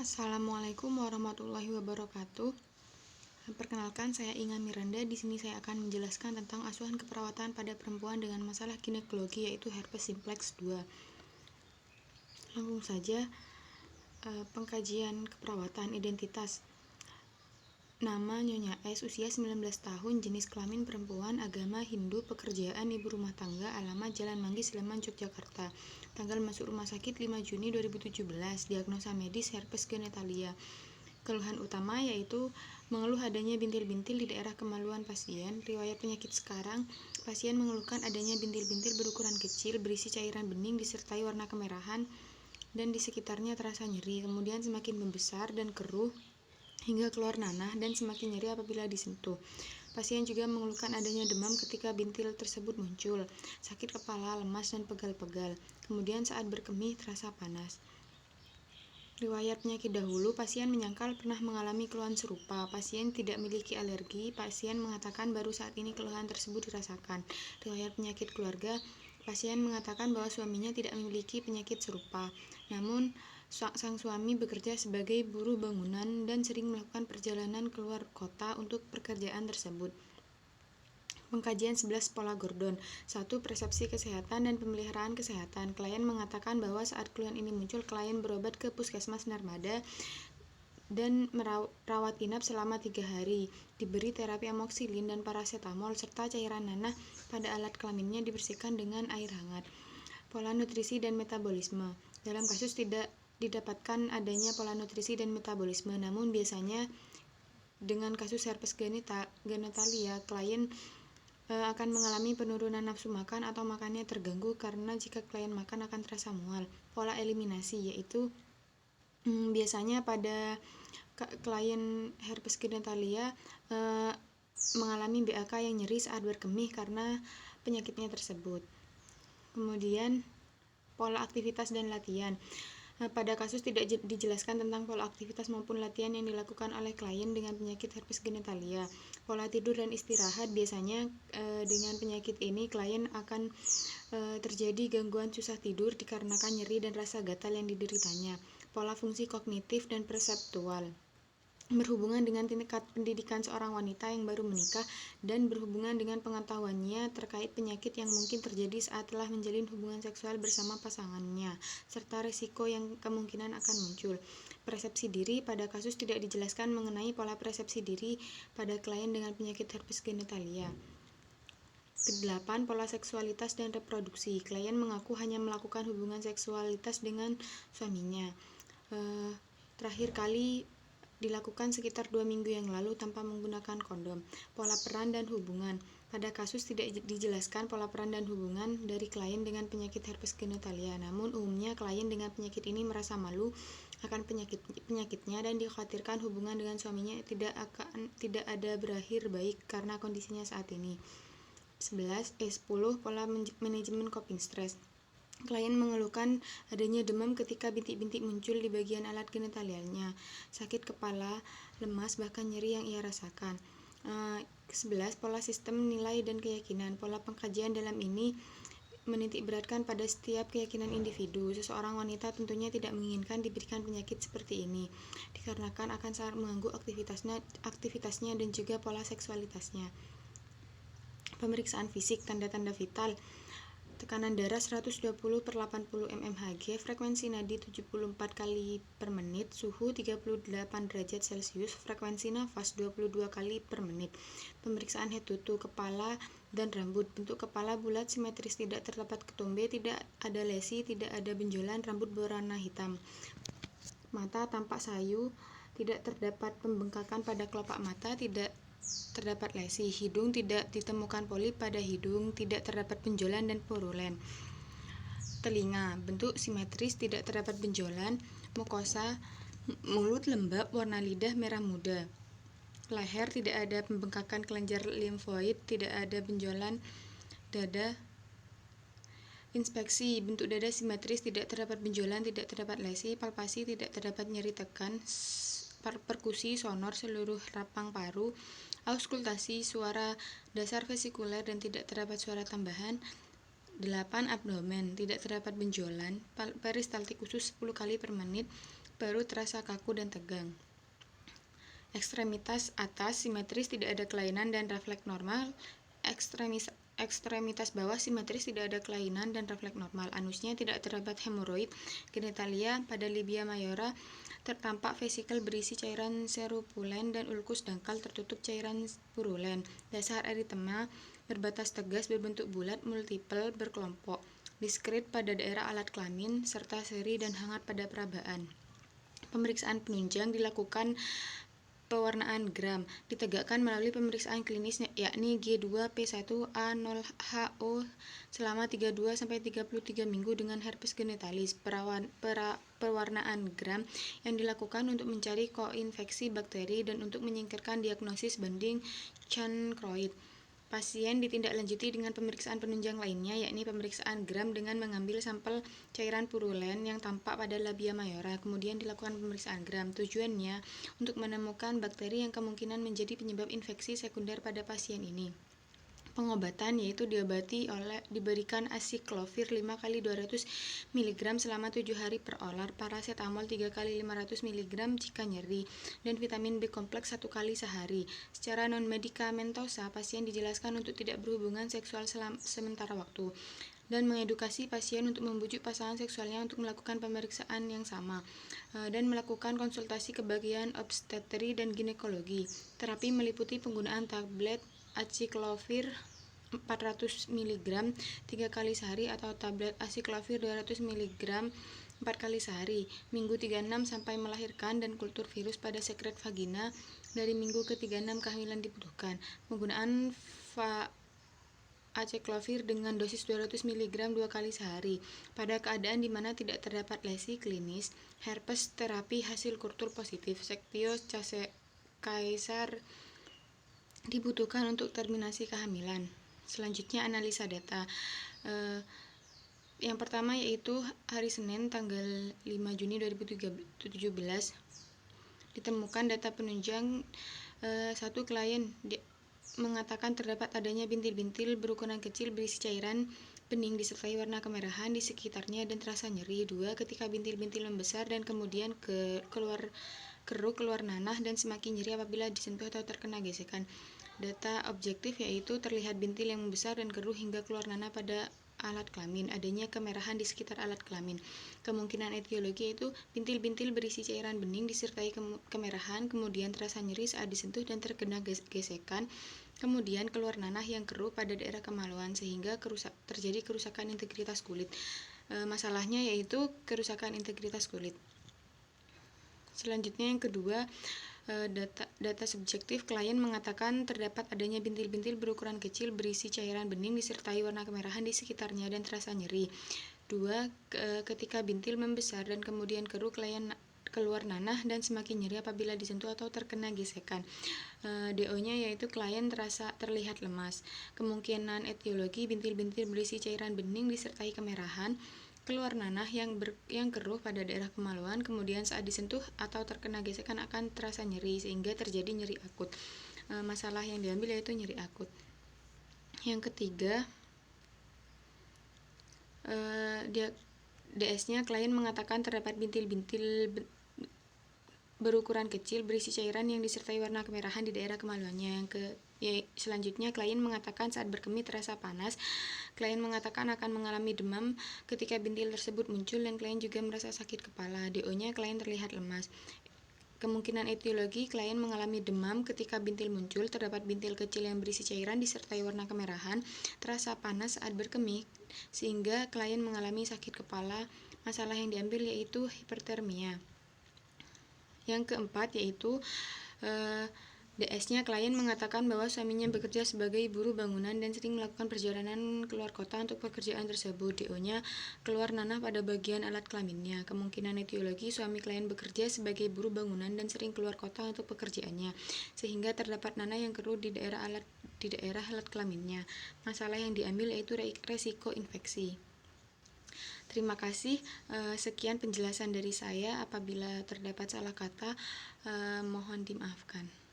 Assalamualaikum warahmatullahi wabarakatuh. Perkenalkan, saya Inga Miranda. Di sini saya akan menjelaskan tentang asuhan keperawatan pada perempuan dengan masalah ginekologi, yaitu herpes simplex 2. Langsung saja, pengkajian keperawatan identitas. Nama Nyonya S, usia 19 tahun, jenis kelamin perempuan, agama Hindu, pekerjaan ibu rumah tangga, alamat Jalan Manggis, Sleman, Yogyakarta. Tanggal masuk rumah sakit 5 Juni 2017, diagnosa medis herpes genitalia. Keluhan utama yaitu mengeluh adanya bintil-bintil di daerah kemaluan pasien. Riwayat penyakit sekarang, pasien mengeluhkan adanya bintil-bintil berukuran kecil, berisi cairan bening disertai warna kemerahan, dan di sekitarnya terasa nyeri, kemudian semakin membesar dan keruh hingga keluar nanah dan semakin nyeri apabila disentuh. Pasien juga mengeluhkan adanya demam ketika bintil tersebut muncul, sakit kepala, lemas, dan pegal-pegal. Kemudian saat berkemih terasa panas. Riwayat penyakit dahulu, pasien menyangkal pernah mengalami keluhan serupa. Pasien tidak memiliki alergi. Pasien mengatakan baru saat ini keluhan tersebut dirasakan. Riwayat penyakit keluarga, pasien mengatakan bahwa suaminya tidak memiliki penyakit serupa. Namun, sang suami bekerja sebagai buruh bangunan dan sering melakukan perjalanan keluar kota untuk pekerjaan tersebut. Pengkajian 11 pola Gordon. 1. Persepsi kesehatan dan pemeliharaan kesehatan. Klien mengatakan bahwa saat keluhan ini muncul, klien berobat ke Puskesmas Narmada dan merawat inap selama 3 hari. Diberi terapi amoxilin dan paracetamol serta cairan nanah pada alat kelaminnya dibersihkan dengan air hangat. Pola nutrisi dan metabolisme. Dalam kasus tidak didapatkan adanya pola nutrisi dan metabolisme, namun biasanya dengan kasus herpes genitalia, klien akan mengalami penurunan nafsu makan atau makannya terganggu karena jika klien makan akan terasa mual. Pola eliminasi yaitu biasanya pada klien herpes genitalia mengalami BAK yang nyeri saat berkemih karena penyakitnya tersebut. Kemudian pola aktivitas dan latihan. Pada kasus tidak dijelaskan tentang pola aktivitas maupun latihan yang dilakukan oleh klien dengan penyakit herpes genitalia. Pola tidur dan istirahat, biasanya dengan penyakit ini klien akan terjadi gangguan susah tidur dikarenakan nyeri dan rasa gatal yang dideritanya. Pola fungsi kognitif dan perseptual, berhubungan dengan tingkat pendidikan seorang wanita yang baru menikah dan berhubungan dengan pengetahuannya terkait penyakit yang mungkin terjadi saat telah menjalin hubungan seksual bersama pasangannya, serta risiko yang kemungkinan akan muncul. Persepsi diri, pada kasus tidak dijelaskan mengenai pola persepsi diri pada klien dengan penyakit herpes genitalia. Ke-8. Pola seksualitas dan reproduksi. Klien mengaku hanya melakukan hubungan seksualitas dengan suaminya terakhir kali dilakukan sekitar 2 minggu yang lalu tanpa menggunakan kondom. Pola peran dan hubungan. Pada kasus tidak dijelaskan pola peran dan hubungan dari klien dengan penyakit herpes genitalia, namun umumnya klien dengan penyakit ini merasa malu akan penyakitnya dan dikhawatirkan hubungan dengan suaminya tidak ada berakhir baik karena kondisinya saat ini. 10. Pola manajemen coping stress. Klien mengeluhkan adanya demam ketika bintik-bintik muncul di bagian alat genitalianya, sakit kepala, lemas, bahkan nyeri yang ia rasakan. 11. Pola sistem nilai dan keyakinan. Pola pengkajian dalam ini menitikberatkan pada setiap keyakinan individu. Seseorang wanita tentunya tidak menginginkan diberikan penyakit seperti ini, dikarenakan akan sangat mengganggu aktivitasnya dan juga pola seksualitasnya. Pemeriksaan fisik, tanda-tanda vital. Tekanan darah 120/80 mmHg, frekuensi nadi 74 kali per menit, suhu 38 derajat Celcius, frekuensi nafas 22 kali per menit. Pemeriksaan head to toe, kepala dan rambut. Bentuk kepala bulat, simetris, tidak terdapat ketombe, tidak ada lesi, tidak ada benjolan, rambut berwarna hitam. Mata tampak sayu, tidak terdapat pembengkakan pada kelopak mata, tidak terdapat lesi. Hidung, tidak ditemukan polip pada hidung, tidak terdapat benjolan dan purulen. Telinga, bentuk simetris, tidak terdapat benjolan. Mukosa, mulut lembab, warna lidah merah muda. Leher, tidak ada pembengkakan kelenjar limfoid, tidak ada benjolan. Dada, inspeksi, bentuk dada simetris, tidak terdapat benjolan, tidak terdapat lesi. Palpasi, tidak terdapat nyeri tekan. Perkusi sonor seluruh rapang paru. Auskultasi, suara dasar vesikuler dan tidak terdapat suara tambahan. 8. Abdomen. Tidak terdapat benjolan, peristaltik usus 10 kali per menit, perut terasa kaku dan tegang. Ekstremitas atas simetris, tidak ada kelainan dan refleks normal. Ekstremitas bawah simetris, tidak ada kelainan dan refleks normal. Anusnya tidak terdapat hemoroid. Genitalia pada labia mayora tertampak vesikel berisi cairan serupulen dan ulkus dangkal tertutup cairan purulen. Dasar eritema berbatas tegas, berbentuk bulat, multiple, berkelompok, diskrit pada daerah alat kelamin, serta seri dan hangat pada perabaan. Pemeriksaan penunjang dilakukan pewarnaan gram, ditegakkan melalui pemeriksaan klinis yakni G2P1A0HO selama 32-33 minggu dengan herpes genitalis. Pewarnaan gram yang dilakukan untuk mencari koinfeksi bakteri dan untuk menyingkirkan diagnosis banding chancroid. Pasien ditindaklanjuti dengan pemeriksaan penunjang lainnya, yakni pemeriksaan gram dengan mengambil sampel cairan purulen yang tampak pada labia mayora. Kemudian dilakukan pemeriksaan gram. Tujuannya untuk menemukan bakteri yang kemungkinan menjadi penyebab infeksi sekunder pada pasien ini. Pengobatan yaitu diberikan asiklovir 5 kali 200 mg selama 7 hari per olar, paracetamol 3 kali 500 mg jika nyeri, dan vitamin B kompleks 1 kali sehari. Secara non-medikamentosa, pasien dijelaskan untuk tidak berhubungan seksual sementara waktu, dan mengedukasi pasien untuk membujuk pasangan seksualnya untuk melakukan pemeriksaan yang sama, dan melakukan konsultasi ke bagian obstetri dan ginekologi. Terapi meliputi penggunaan tablet aciclovir 400 mg 3 kali sehari atau tablet aciclovir 200 mg 4 kali sehari, minggu 36 sampai melahirkan, dan kultur virus pada sekret vagina dari minggu ke-36 kehamilan dibutuhkan. Penggunaan aciclovir dengan dosis 200 mg 2 kali sehari. Pada keadaan di mana tidak terdapat lesi klinis, herpes terapi hasil kultur positif, sektio kaisar dibutuhkan untuk terminasi kehamilan. Selanjutnya analisa data. Yang pertama yaitu hari Senin tanggal 5 Juni 2017 ditemukan data penunjang. Satu klien mengatakan terdapat adanya bintil-bintil berukuran kecil berisi cairan bening disertai warna kemerahan di sekitarnya dan terasa nyeri. 2. Ketika bintil-bintil membesar dan kemudian keluar nanah dan semakin nyeri apabila disentuh atau terkena gesekan. Data objektif yaitu terlihat bintil yang membesar dan keruh hingga keluar nanah pada alat kelamin. Adanya kemerahan di sekitar alat kelamin. Kemungkinan etiologi yaitu bintil-bintil berisi cairan bening disertai kemerahan, kemudian terasa nyeri saat disentuh dan terkena gesekan, kemudian keluar nanah yang keruh pada daerah kemaluan sehingga terjadi kerusakan integritas kulit. Masalahnya yaitu kerusakan integritas kulit. Selanjutnya yang kedua, data subjektif. Klien mengatakan terdapat adanya bintil-bintil berukuran kecil berisi cairan bening disertai warna kemerahan di sekitarnya dan terasa nyeri. 2. Ketika bintil membesar dan kemudian keruh, klien keluar nanah dan semakin nyeri apabila disentuh atau terkena gesekan. DO-nya yaitu klien terlihat lemas. Kemungkinan etiologi bintil-bintil berisi cairan bening disertai kemerahan, keluar nanah yang keruh pada daerah kemaluan, kemudian saat disentuh atau terkena gesekan akan terasa nyeri sehingga terjadi nyeri akut. Masalah yang diambil yaitu nyeri akut. Yang ketiga, DS-nya klien mengatakan terdapat bintil-bintil berukuran kecil berisi cairan yang disertai warna kemerahan di daerah kemaluannya. Selanjutnya, klien mengatakan saat berkemih terasa panas. Klien mengatakan akan mengalami demam ketika bintil tersebut muncul dan klien juga merasa sakit kepala. DO-nya klien terlihat lemas. Kemungkinan etiologi, klien mengalami demam ketika bintil muncul, terdapat bintil kecil yang berisi cairan disertai warna kemerahan, terasa panas saat berkemih sehingga klien mengalami sakit kepala. Masalah yang diambil yaitu hipertermia. Yang keempat yaitu DS-nya klien mengatakan bahwa suaminya bekerja sebagai buruh bangunan dan sering melakukan perjalanan keluar kota untuk pekerjaan tersebut. DO-nya keluar nanah pada bagian alat kelaminnya. Kemungkinan etiologi, suami klien bekerja sebagai buruh bangunan dan sering keluar kota untuk pekerjaannya sehingga terdapat nanah yang keruh di daerah alat kelaminnya. Masalah yang diambil yaitu resiko infeksi. Terima kasih. Sekian penjelasan dari saya. Apabila terdapat salah kata, mohon dimaafkan.